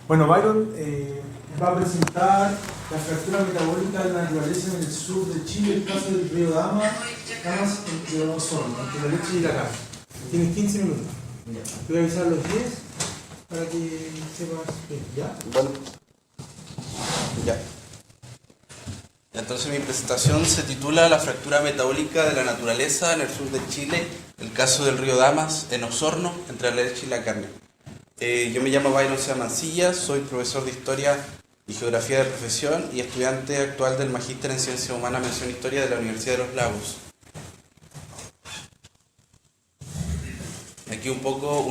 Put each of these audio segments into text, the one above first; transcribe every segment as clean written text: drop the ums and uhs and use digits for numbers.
Bueno, Byron va a presentar la fractura metabólica de la naturaleza en el sur de Chile, el caso del río Damas entre Osorno, entre la leche y la carne. Tienes 15 minutos. Ya. Te voy a avisar los 10 para que sepas bien, ¿ya? Bueno. Ya. Entonces mi presentación se titula La fractura metabólica de la naturaleza en el sur de Chile, el caso del río Damas en Osorno, entre la leche y la carne. Yo me llamo Byron C. Mancilla, soy profesor de Historia y Geografía de profesión y estudiante actual del Magíster en Ciencia Humana Mención Historia de la Universidad de los Lagos. Aquí un poco,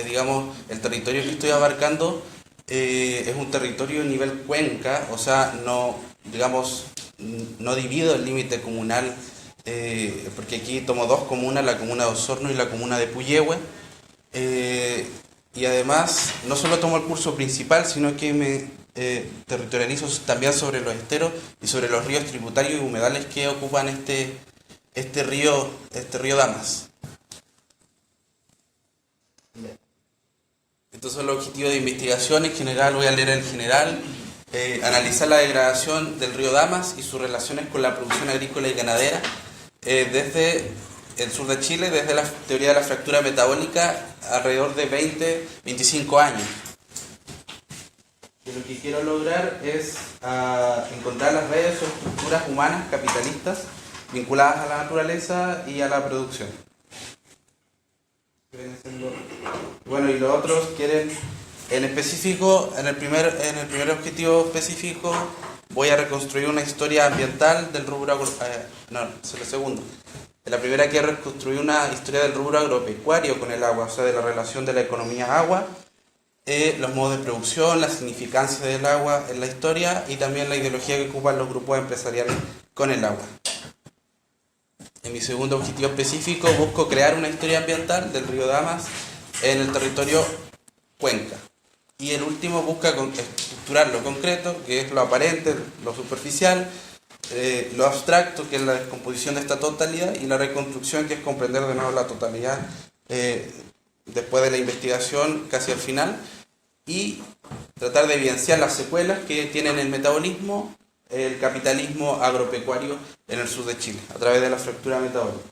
digamos, el territorio que estoy abarcando es un territorio a nivel cuenca, o sea, no divido el límite comunal, porque aquí tomo dos comunas, la comuna de Osorno y la comuna de Puyehue. Y además, no solo tomo el curso principal, sino que me territorializo también sobre los esteros y sobre los ríos tributarios y humedales que ocupan este río Damas. Entonces el objetivo de investigación en general, voy a leer el general, analizar la degradación del río Damas y sus relaciones con la producción agrícola y ganadera desde el sur de Chile, desde la teoría de la fractura metabólica, alrededor de 20-25 años. Y lo que quiero lograr es encontrar las redes o estructuras humanas capitalistas vinculadas a la naturaleza y a la producción. Bueno, y los otros quieren, en específico, en el primer objetivo específico, voy a reconstruir una historia ambiental del rubro el segundo. La primera quiero reconstruir una historia del rubro agropecuario con el agua, o sea, de la relación de la economía agua, los modos de producción, la significancia del agua en la historia y también la ideología que ocupan los grupos empresariales con el agua. En mi segundo objetivo específico busco crear una historia ambiental del río Damas en el territorio Cuenca. Y el último busca estructurar lo concreto, que es lo aparente, lo superficial, lo abstracto, que es la descomposición de esta totalidad, y la reconstrucción, que es comprender de nuevo la totalidad después de la investigación casi al final, y tratar de evidenciar las secuelas que tienen el metabolismo, el capitalismo agropecuario en el sur de Chile, a través de la fractura metabólica.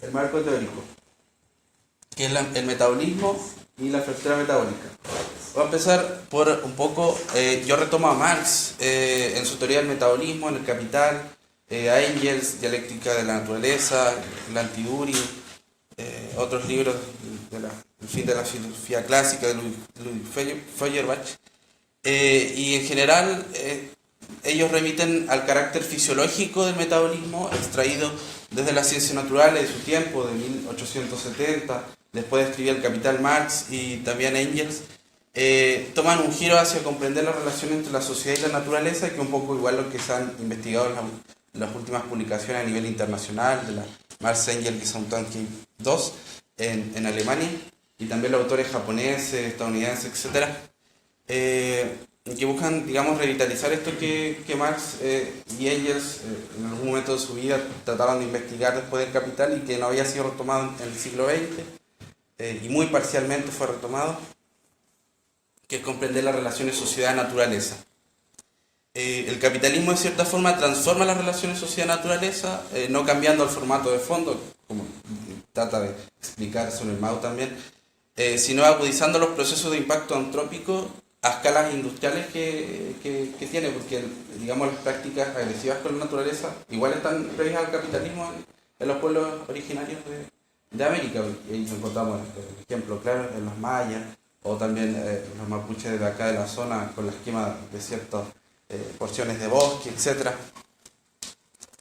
El marco teórico, que es el metabolismo y la fractura metabólica. Voy a empezar por un poco, yo retomo a Marx en su teoría del metabolismo, en el Capital, a Engels, Dialéctica de la Naturaleza, el Antiduri, otros libros el fin de la filosofía clásica de Ludwig Feuerbach, y en general ellos remiten al carácter fisiológico del metabolismo extraído desde las ciencias naturales de su tiempo, de 1870, después de escribir el Capital Marx y también Engels. Toman un giro hacia comprender la relación entre la sociedad y la naturaleza, que es un poco igual lo que se han investigado en las últimas publicaciones a nivel internacional, de la Marx, Engels, Gesamthanke II en Alemania, y también los autores japoneses, estadounidenses, etc., que buscan, digamos, revitalizar esto que Marx y Engels en algún momento de su vida trataron de investigar después del Capital y que no había sido retomado en el siglo XX, y muy parcialmente fue retomado, que es comprender las relaciones sociedad-naturaleza. El capitalismo, de cierta forma, transforma las relaciones sociedad-naturaleza, no cambiando el formato de fondo, como trata de explicar sobre el Mao también, sino agudizando los procesos de impacto antrópico a escalas industriales que tiene, porque, digamos, las prácticas agresivas con la naturaleza igual están previstas al capitalismo en los pueblos originarios de América. Y ahí encontramos el ejemplo claro en los mayas, o también los mapuches de acá de la zona con la quema de ciertas porciones de bosque, etc.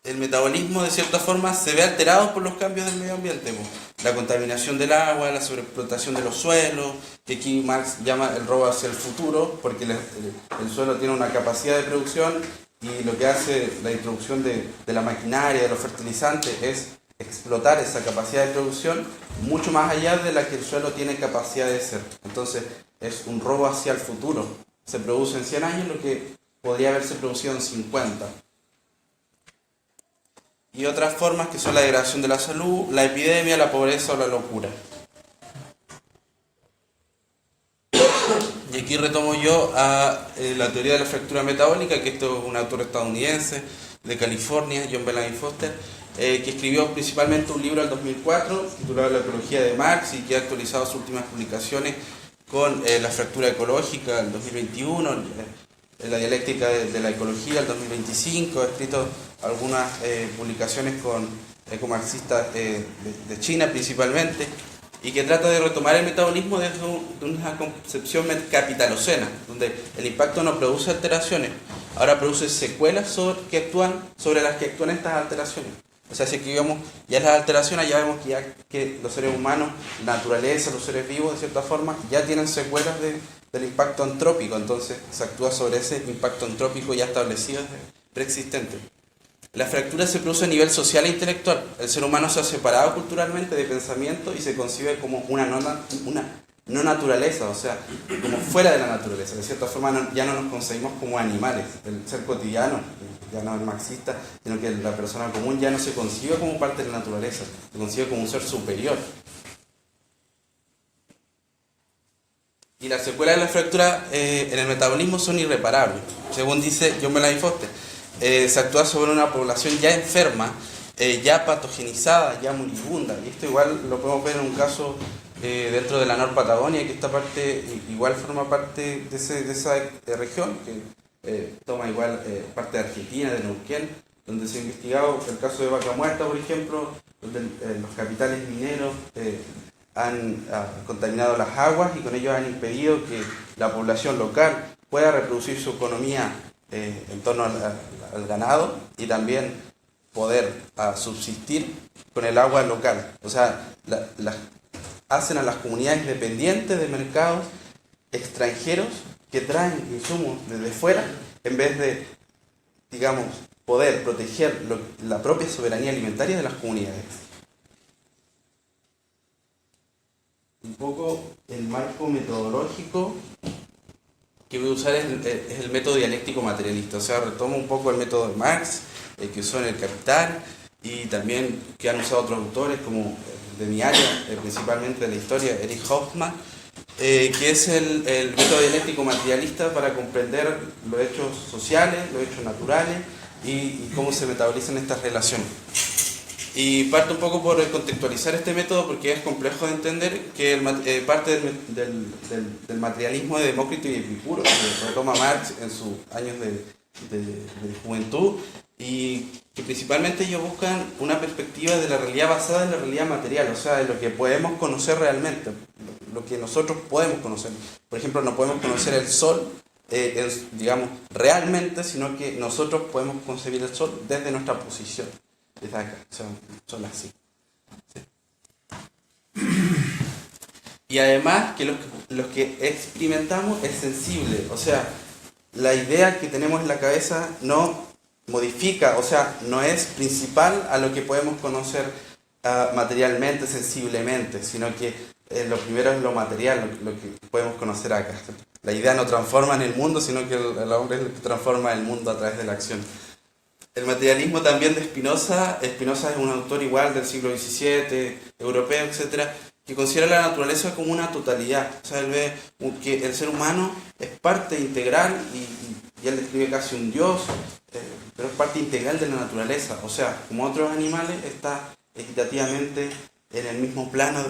El metabolismo, de cierta forma, se ve alterado por los cambios del medio ambiente, la contaminación del agua, la sobreexplotación de los suelos, que aquí Marx llama el robo hacia el futuro, porque el suelo tiene una capacidad de producción y lo que hace la introducción de la maquinaria, de los fertilizantes, es explotar esa capacidad de producción mucho más allá de la que el suelo tiene capacidad de ser. Entonces es un robo hacia el futuro. Se produce en 100 años lo que podría haberse producido en 50. Y otras formas que son la degradación de la salud, la epidemia, la pobreza o la locura. Y aquí retomo yo a la teoría de la fractura metabólica, que esto es un autor estadounidense de California, John Bellamy Foster, que escribió principalmente un libro en 2004 titulado La ecología de Marx y que ha actualizado sus últimas publicaciones con la fractura ecológica el 2021, la dialéctica de la ecología el 2025, ha escrito algunas publicaciones con ecomarxistas de China principalmente, y que trata de retomar el metabolismo desde una concepción capitalocena, donde el impacto no produce alteraciones, ahora produce secuelas sobre las que actúan estas alteraciones. O sea, si aquí vemos ya las alteraciones, ya vemos que los seres humanos, la naturaleza, los seres vivos, de cierta forma, ya tienen secuelas del impacto antrópico, entonces se actúa sobre ese impacto antrópico ya establecido, preexistente. La fractura se produce a nivel social e intelectual. El ser humano se ha separado culturalmente de pensamiento y se concibe como una no naturaleza, o sea, como fuera de la naturaleza. De cierta forma ya no nos concebimos como animales. El ser cotidiano, ya no es marxista, sino que la persona común ya no se concibe como parte de la naturaleza, se concibe como un ser superior. Y las secuelas de la fractura en el metabolismo son irreparables, según dice John Bellamy Foster. Se actúa sobre una población ya enferma, ya patogenizada, ya moribunda. Y esto igual lo podemos ver en un caso dentro de la Nor-Patagonia, que esta parte igual forma parte de esa región, que toma igual parte de Argentina, de Neuquén, donde se ha investigado el caso de Vaca Muerta, por ejemplo, donde los capitales mineros han contaminado las aguas y con ello han impedido que la población local pueda reproducir su economía en torno al ganado y también poder subsistir con el agua local. O sea, hacen a las comunidades dependientes de mercados extranjeros que traen insumos desde fuera en vez de, digamos, poder proteger la propia soberanía alimentaria de las comunidades. Un poco el marco metodológico que voy a usar es el método dialéctico materialista, o sea, retomo un poco el método de Marx, que usó en El Capital, y también que han usado otros autores como de mi área, principalmente de la historia, Erich Hoffmann, que es el método dialéctico materialista para comprender los hechos sociales, los hechos naturales y cómo se metabolizan estas relaciones. Y parto un poco por contextualizar este método porque es complejo de entender que parte del materialismo de Demócrito y Epicuro, que retoma Marx en sus años de juventud, y que principalmente ellos buscan una perspectiva de la realidad basada en la realidad material, o sea, de lo que podemos conocer realmente, lo que nosotros podemos conocer. Por ejemplo, no podemos conocer el sol, digamos, realmente, sino que nosotros podemos concebir el sol desde nuestra posición. Desde acá, son así. ¿Sí? Y además que los que experimentamos es sensible, o sea, la idea que tenemos en la cabeza no modifica, o sea, no es principal a lo que podemos conocer materialmente, sensiblemente, sino que lo primero es lo material, lo que podemos conocer acá. La idea no transforma en el mundo, sino que el hombre es el que transforma el mundo a través de la acción. El materialismo también de Spinoza es un autor igual del siglo XVII, europeo, etcétera, que considera la naturaleza como una totalidad. O sea, él ve que el ser humano es parte integral y él describe casi un dios, pero es parte integral de la naturaleza. O sea, como otros animales, está equitativamente en el mismo plano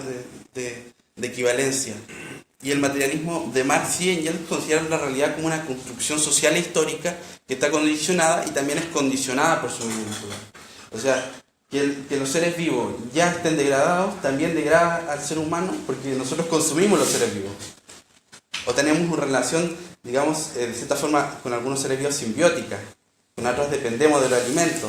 de equivalencia. Y el materialismo de Marx y Engels considera la realidad como una construcción social e histórica que está condicionada y también es condicionada por su medio natural. O sea, que los seres vivos ya estén degradados también degrada al ser humano porque nosotros consumimos los seres vivos. O tenemos una relación, digamos, de cierta forma con algunos seres vivos simbiótica. Con otros dependemos del alimento.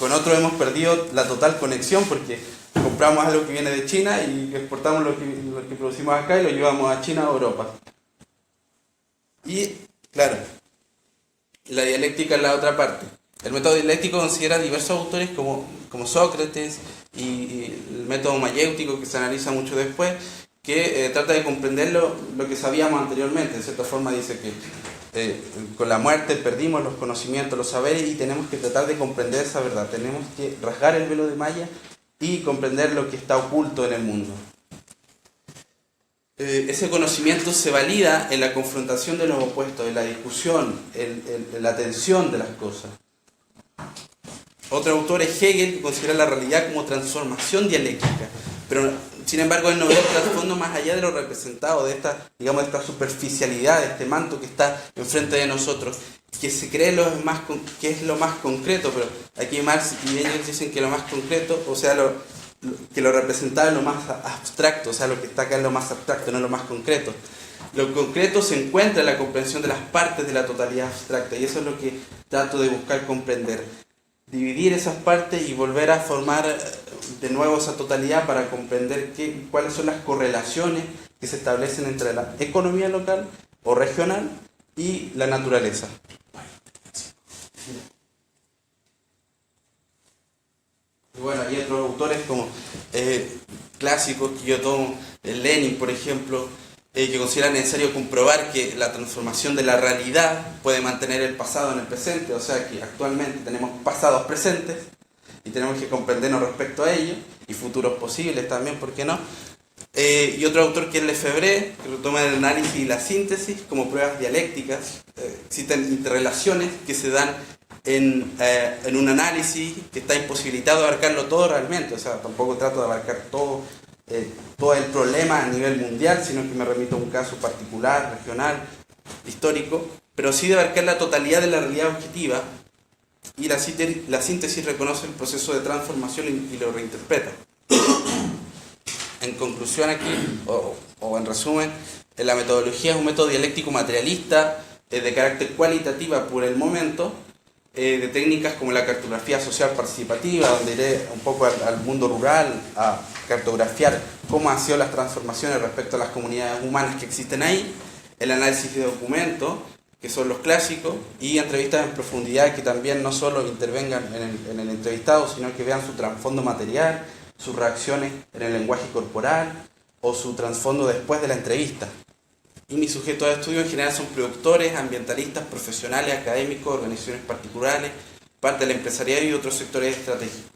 Con otros hemos perdido la total conexión porque compramos algo que viene de China y exportamos lo que producimos acá y lo llevamos a China o a Europa. Y, claro, la dialéctica es la otra parte. El método dialéctico considera diversos autores como Sócrates y el método mayéutico que se analiza mucho después, que trata de comprender lo que sabíamos anteriormente. De cierta forma dice que con la muerte perdimos los conocimientos, los saberes y tenemos que tratar de comprender esa verdad. Tenemos que rasgar el velo de Maya y comprender lo que está oculto en el mundo. ese conocimiento se valida en la confrontación de los opuestos, en la discusión, en la tensión de las cosas. Otro autor es Hegel, que considera la realidad como transformación dialéctica, pero sin embargo él no ve el trasfondo más allá de lo representado, de esta, digamos, de esta superficialidad, de este manto que está enfrente de nosotros, que se cree que es lo más concreto, pero aquí Marx y Engels dicen que lo más concreto, o sea, que lo representado es lo más abstracto, o sea, lo que está acá es lo más abstracto, no lo más concreto. Lo concreto se encuentra en la comprensión de las partes de la totalidad abstracta, y eso es lo que trato de buscar comprender. Dividir esas partes y volver a formar de nuevo esa totalidad para comprender cuáles son las correlaciones que se establecen entre la economía local o regional y la naturaleza. Y bueno, hay otros autores como clásicos que yo tomo, Lenin, por ejemplo, que considera necesario comprobar que la transformación de la realidad puede mantener el pasado en el presente, o sea que actualmente tenemos pasados presentes y tenemos que comprendernos respecto a ellos, y futuros posibles también, ¿por qué no? Y otro autor que es Lefebvre, que retoma el análisis y la síntesis como pruebas dialécticas. Existen interrelaciones que se dan en un análisis que está imposibilitado de abarcarlo todo realmente, o sea, tampoco trato de abarcar todo el problema a nivel mundial, sino que me remito a un caso particular, regional, histórico, pero sí de abarcar la totalidad de la realidad objetiva, y la síntesis reconoce el proceso de transformación y lo reinterpreta. En conclusión aquí, o en resumen, la metodología es un método dialéctico materialista de carácter cualitativa por el momento, de técnicas como la cartografía social participativa, donde iré un poco al mundo rural a cartografiar cómo han sido las transformaciones respecto a las comunidades humanas que existen ahí, el análisis de documentos, que son los clásicos, y entrevistas en profundidad que también no solo intervengan en el entrevistado, sino que vean su trasfondo material, sus reacciones en el lenguaje corporal o su trasfondo después de la entrevista. Y mis sujetos de estudio en general son productores, ambientalistas, profesionales, académicos, organizaciones particulares, parte del empresariado y otros sectores estratégicos.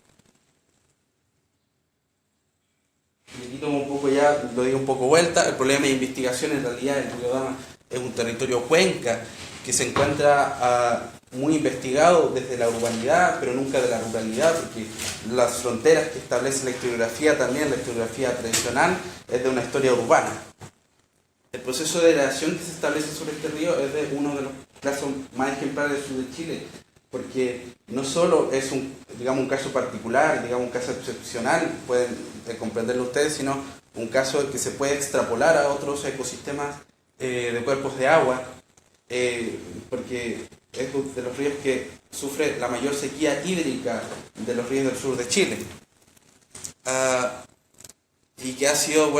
Y aquí tomo un poco ya, lo digo un poco vuelta, el problema de investigación en realidad el río Dama es un territorio cuenca que se encuentra muy investigado desde la urbanidad, pero nunca de la ruralidad, porque las fronteras que establece la historiografía también, la historiografía tradicional, es de una historia urbana. El proceso de relación que se establece sobre este río es de uno de los casos más ejemplares del sur de Chile, porque no solo es un caso particular, un caso excepcional, pueden comprenderlo ustedes, sino un caso que se puede extrapolar a otros ecosistemas de cuerpos de agua, porque es de los ríos que sufre la mayor sequía hídrica de los ríos del sur de Chile. Y que ha sido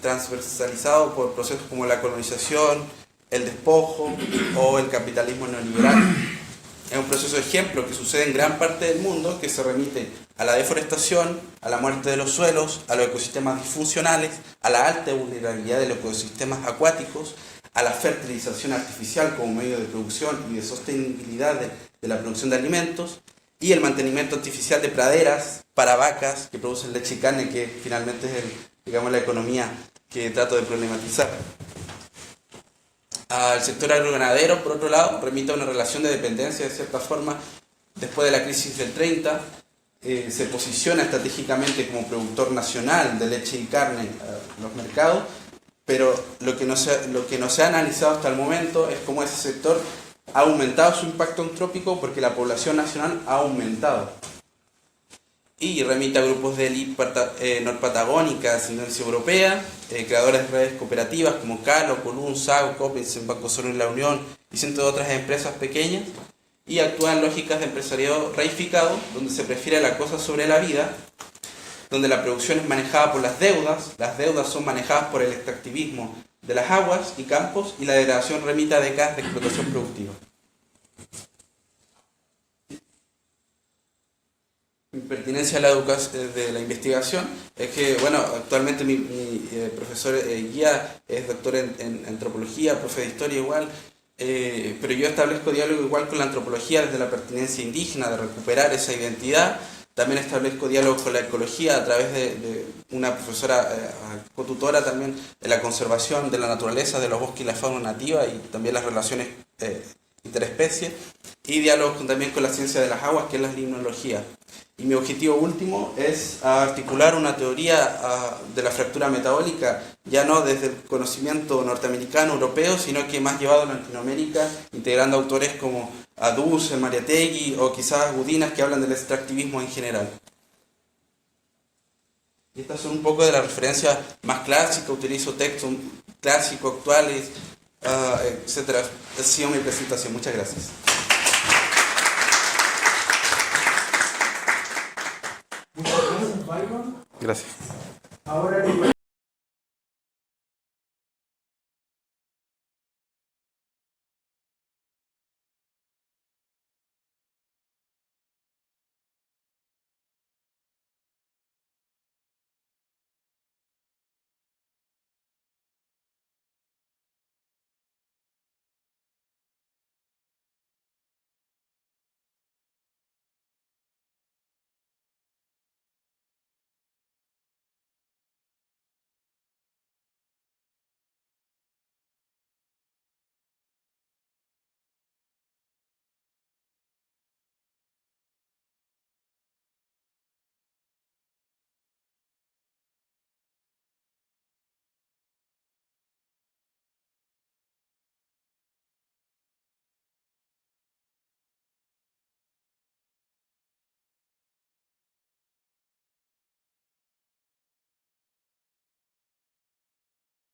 transversalizado por procesos como la colonización, el despojo o el capitalismo neoliberal. Es un proceso de ejemplo que sucede en gran parte del mundo, que se remite a la deforestación, a la muerte de los suelos, a los ecosistemas disfuncionales, a la alta vulnerabilidad de los ecosistemas acuáticos, a la fertilización artificial como medio de producción y de sostenibilidad de la producción de alimentos, y el mantenimiento artificial de praderas para vacas que producen leche y carne, que finalmente es la economía que trato de problematizar. Al sector agroganadero, por otro lado, remite a una relación de dependencia de cierta forma. Después de la crisis del 30, se posiciona estratégicamente como productor nacional de leche y carne en los mercados, pero lo que no se ha analizado hasta el momento es cómo ese sector ha aumentado su impacto antrópico porque la población nacional ha aumentado. Y remite a grupos de élite norpatagónica de ascendencia europea, creadores de redes cooperativas como Calo, Colún, Sago, Copinsen, Banco Solo y La Unión y cientos de otras empresas pequeñas, y actúan lógicas de empresariado reificado, donde se prefiere la cosa sobre la vida, donde la producción es manejada por las deudas son manejadas por el extractivismo de las aguas y campos, y la degradación remite a décadas de explotación productiva. Mi pertinencia a la educación de la investigación es que, actualmente mi profesor guía es doctor en antropología, profe de historia igual, pero yo establezco diálogo igual con la antropología desde la pertinencia indígena, de recuperar esa identidad, También establezco diálogos con la ecología a través de una profesora cotutora también en la conservación de la naturaleza, de los bosques y la fauna nativa y también las relaciones interespecies. Y diálogos también con la ciencia de las aguas, que es la limnología. Y mi objetivo último es articular una teoría de la fractura metabólica, ya no desde el conocimiento norteamericano, europeo, sino que más llevado a Latinoamérica, integrando autores como Adus, Mariátegui o quizás Gudinas, que hablan del extractivismo en general. Y estas son un poco de las referencias más clásicas, utilizo textos clásicos, actuales, etc. Ha sido mi presentación. Muchas gracias. Muchas gracias, Byron. Gracias.